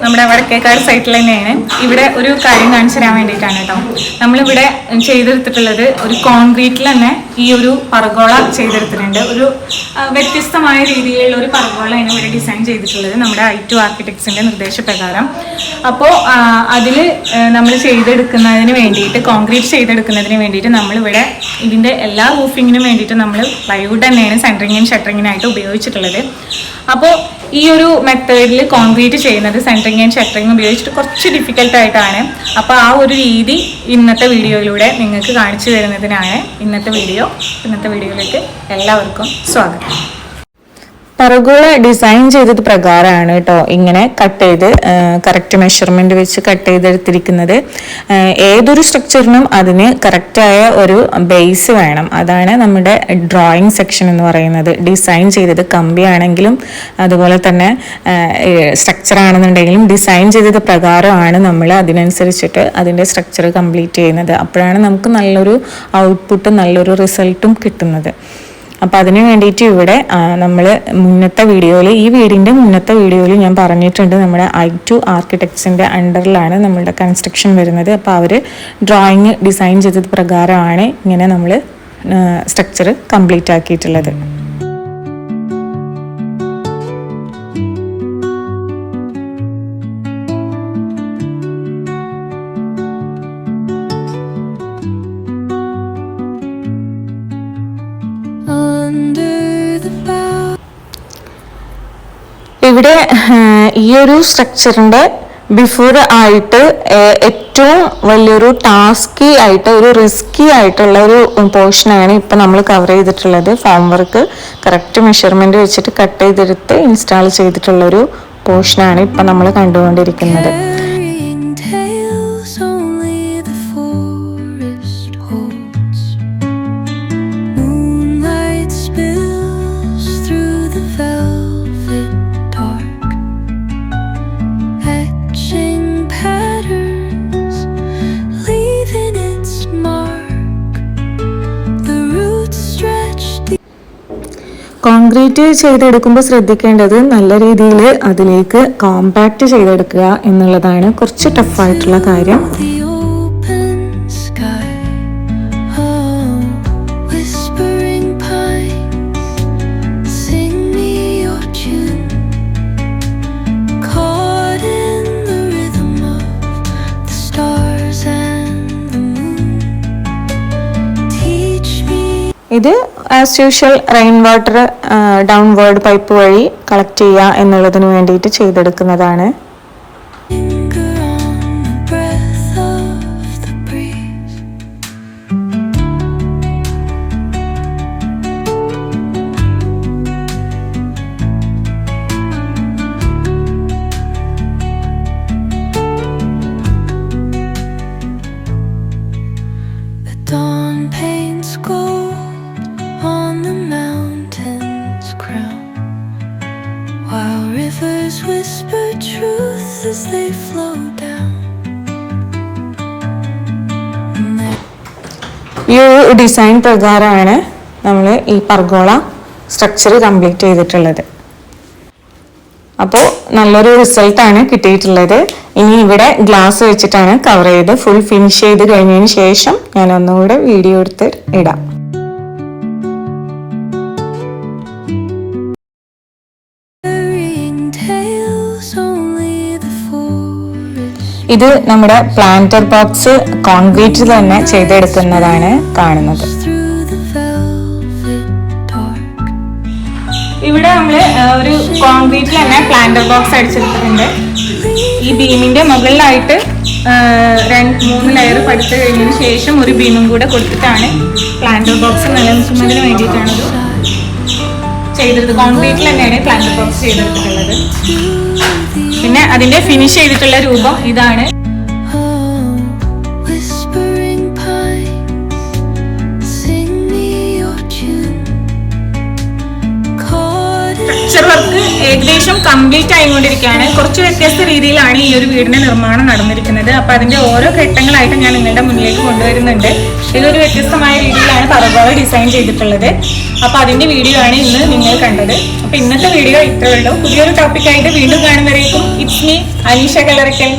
നമ്മുടെ വടക്കേക്കാട് സൈറ്റിൽ തന്നെയാണ്. ഇവിടെ ഒരു കാര്യം കാണിച്ചു തരാൻ വേണ്ടിയിട്ടാണ് കേട്ടോ. നമ്മളിവിടെ ചെയ്തെടുത്തിട്ടുള്ളത് ഒരു കോൺക്രീറ്റിൽ തന്നെ ഈ ഒരു പർഗോള ചെയ്തെടുത്തിട്ടുണ്ട്. ഒരു വ്യത്യസ്തമായ രീതിയിലുള്ള ഒരു പർഗോളയാണ് ഇവിടെ ഡിസൈൻ ചെയ്തിട്ടുള്ളത് നമ്മുടെ I2 ആർക്കിടെക്ട്സിൻ്റെ നിർദ്ദേശപ്രകാരം. അപ്പോൾ അതിൽ നമ്മൾ ചെയ്തെടുക്കുന്നതിന് വേണ്ടിയിട്ട്, കോൺക്രീറ്റ് ചെയ്തെടുക്കുന്നതിന് വേണ്ടിയിട്ട് നമ്മളിവിടെ ഇതിൻ്റെ എല്ലാ റൂഫിങ്ങിനും വേണ്ടിയിട്ട് നമ്മൾ പ്ലൈവുഡ് തന്നെയാണ് സെൻറ്ററിങ്ങിനും ഷട്ടറിങ്ങിനായിട്ട് ഉപയോഗിച്ചിട്ടുള്ളത്. അപ്പോൾ ഈ ഒരു മെത്തേഡിൽ കോൺക്രീറ്റ് ചെയ്യുന്നത് സെൻറ്ററിങ് ആൻഡ് ഷട്ടറിങ് ഉപയോഗിച്ചിട്ട് കുറച്ച് ഡിഫിക്കൽട്ടായിട്ടാണ്. അപ്പോൾ ആ ഒരു രീതി ഇന്നത്തെ വീഡിയോയിലൂടെ നിങ്ങൾക്ക് കാണിച്ചു തരുന്നതിനാണ് ഇന്നത്തെ വീഡിയോയിലേക്ക് എല്ലാവർക്കും സ്വാഗതം. പർഗോള ഡിസൈൻ ചെയ്തത് പ്രകാരമാണ് കേട്ടോ ഇങ്ങനെ കട്ട് ചെയ്ത് കറക്റ്റ് മെഷർമെന്റ് വെച്ച് കട്ട് ചെയ്തെടുത്തിരിക്കുന്നത്. ഏതൊരു സ്ട്രക്ചറിനും അതിന് കറക്റ്റായ ഒരു ബേസ് വേണം. അതാണ് നമ്മുടെ ഡ്രോയിങ് സെക്ഷൻ എന്ന് പറയുന്നത്. ഡിസൈൻ ചെയ്തത് കമ്പിയാണെങ്കിലും അതുപോലെ തന്നെ സ്ട്രക്ചർ ആണെന്നുണ്ടെങ്കിലും ഡിസൈൻ ചെയ്തത് പ്രകാരമാണ് നമ്മൾ അതിനനുസരിച്ചിട്ട് അതിൻ്റെ സ്ട്രക്ചർ കംപ്ലീറ്റ് ചെയ്യുന്നത്. അപ്പോഴാണ് നമുക്ക് നല്ലൊരു ഔട്ട്പുട്ടും നല്ലൊരു റിസൾട്ടും കിട്ടുന്നത്. അപ്പോൾ അതിന് വേണ്ടിയിട്ട് ഇവിടെ നമ്മൾ ഈ വീടിൻ്റെ മുന്നത്തെ വീഡിയോയിൽ ഞാൻ പറഞ്ഞിട്ടുണ്ട്, നമ്മുടെ I2 ആർക്കിടെക്ട്സിൻ്റെ അണ്ടറിലാണ് നമ്മളുടെ കൺസ്ട്രക്ഷൻ വരുന്നത്. അപ്പോൾ അവർ ഡ്രോയിങ് ഡിസൈൻ ചെയ്തത് പ്രകാരമാണ് ഇങ്ങനെ നമ്മൾ സ്ട്രക്ചർ കംപ്ലീറ്റ് ആക്കിയിട്ടുള്ളത്. ഇവിടെ ഈ ഒരു സ്ട്രക്ചറിൻ്റെ ബിഫോർ ആയിട്ട് ഏറ്റവും വലിയൊരു ടാസ്കി ആയിട്ട് ഒരു റിസ്കി ആയിട്ടുള്ള ഒരു പോർഷനാണ് ഇപ്പം നമ്മൾ കവർ ചെയ്തിട്ടുള്ളത്. ഫോം വർക്ക് കറക്റ്റ് മെഷർമെൻറ്റ് വെച്ചിട്ട് കട്ട് ചെയ്തെടുത്ത് ഇൻസ്റ്റാൾ ചെയ്തിട്ടുള്ളൊരു പോർഷനാണ് ഇപ്പം നമ്മൾ കണ്ടുകൊണ്ടിരിക്കുന്നത്. കോൺക്രീറ്റ് ചെയ്തെടുക്കുമ്പോൾ ശ്രദ്ധിക്കേണ്ടത് നല്ല രീതിയിൽ അതിലേക്ക് കോമ്പാക്റ്റ് ചെയ്തെടുക്കുക എന്നുള്ളതാണ് കുറച്ച് ടഫായിട്ടുള്ള കാര്യം. ഇത് as usual rain water downward pipe വഴി കളക്ട് ചെയ്യുക എന്നുള്ളതിന് വേണ്ടിയിട്ട് ചെയ്തെടുക്കുന്നതാണ്. ഈ ഒരു ഡിസൈൻ പ്രകാരമാണ് നമ്മൾ ഈ പർഗോള സ്ട്രക്ചർ കംപ്ലീറ്റ് ചെയ്തിട്ടുള്ളത്. അപ്പോൾ നല്ലൊരു റിസൾട്ടാണ് കിട്ടിയിട്ടുള്ളത്. ഇനി ഇവിടെ ഗ്ലാസ് വെച്ചിട്ടാണ് കവർ ചെയ്ത് ഫുൾ ഫിനിഷ് ചെയ്ത് കഴിഞ്ഞതിന് ശേഷം ഞാൻ ഒന്നുകൂടെ വീഡിയോ എടുത്ത് ഇടാം. ഇത് നമ്മുടെ പ്ലാന്റർ ബോക്സ് കോൺക്രീറ്റിൽ തന്നെ ചെയ്തെടുക്കുന്നതാണ് കാണുന്നത്. ഇവിടെ നമ്മൾ ഒരു കോൺക്രീറ്റിൽ തന്നെ പ്ലാന്റർ ബോക്സ് അടിച്ചെടുത്തിട്ടുണ്ട്. ഈ ബീമിന്റെ മുകളിലായിട്ട് 2-3 ലെയർ പടുത്ത് കഴിഞ്ഞതിന് ശേഷം ഒരു ബീമും കൂടെ കൊടുത്തിട്ടാണ് പ്ലാന്റർ ബോക്സ് നിലനിർത്തുന്നതിന് വേണ്ടിയിട്ടാണ് ചെയ്തത്. കോൺക്രീറ്റിൽ തന്നെയാണ് പ്ലാന്റർ ബോക്സ് ചെയ്തെടുത്തിട്ടുള്ളത്. പിന്നെ അതിന്റെ ഫിനിഷ് ചെയ്തിട്ടുള്ള രൂപം ഇതാണ്. സ്ട്രക്ചർ വർക്ക് ഏകദേശം കംപ്ലീറ്റ് ആയിക്കൊണ്ടിരിക്കുകയാണ്. കുറച്ച് വ്യത്യസ്ത രീതിയിലാണ് ഈ ഒരു വീടിന്റെ നിർമ്മാണം നടന്നിരിക്കുന്നത്. അപ്പൊ അതിന്റെ ഓരോ ഘട്ടങ്ങളായിട്ട് ഞാൻ നിങ്ങളുടെ മുന്നിലേക്ക് കൊണ്ടുവരുന്നുണ്ട്. ഇതൊരു വ്യത്യസ്തമായ രീതിയിലാണ് പർഗോള ഡിസൈൻ ചെയ്തിട്ടുള്ളത്. അപ്പൊ അതിന്റെ വീഡിയോ ആണ് ഇന്ന് നിങ്ങൾ കണ്ടത്. അപ്പൊ ഇന്നത്തെ വീഡിയോ ഇത്രയേ ഉള്ളൂ. പുതിയൊരു ടോപ്പിക്കായിട്ട് വീണ്ടും കാണുന്നവരേക്കും ഇറ്റ്സ് മീ അനീഷ കല്ലറയ്ക്കൽ.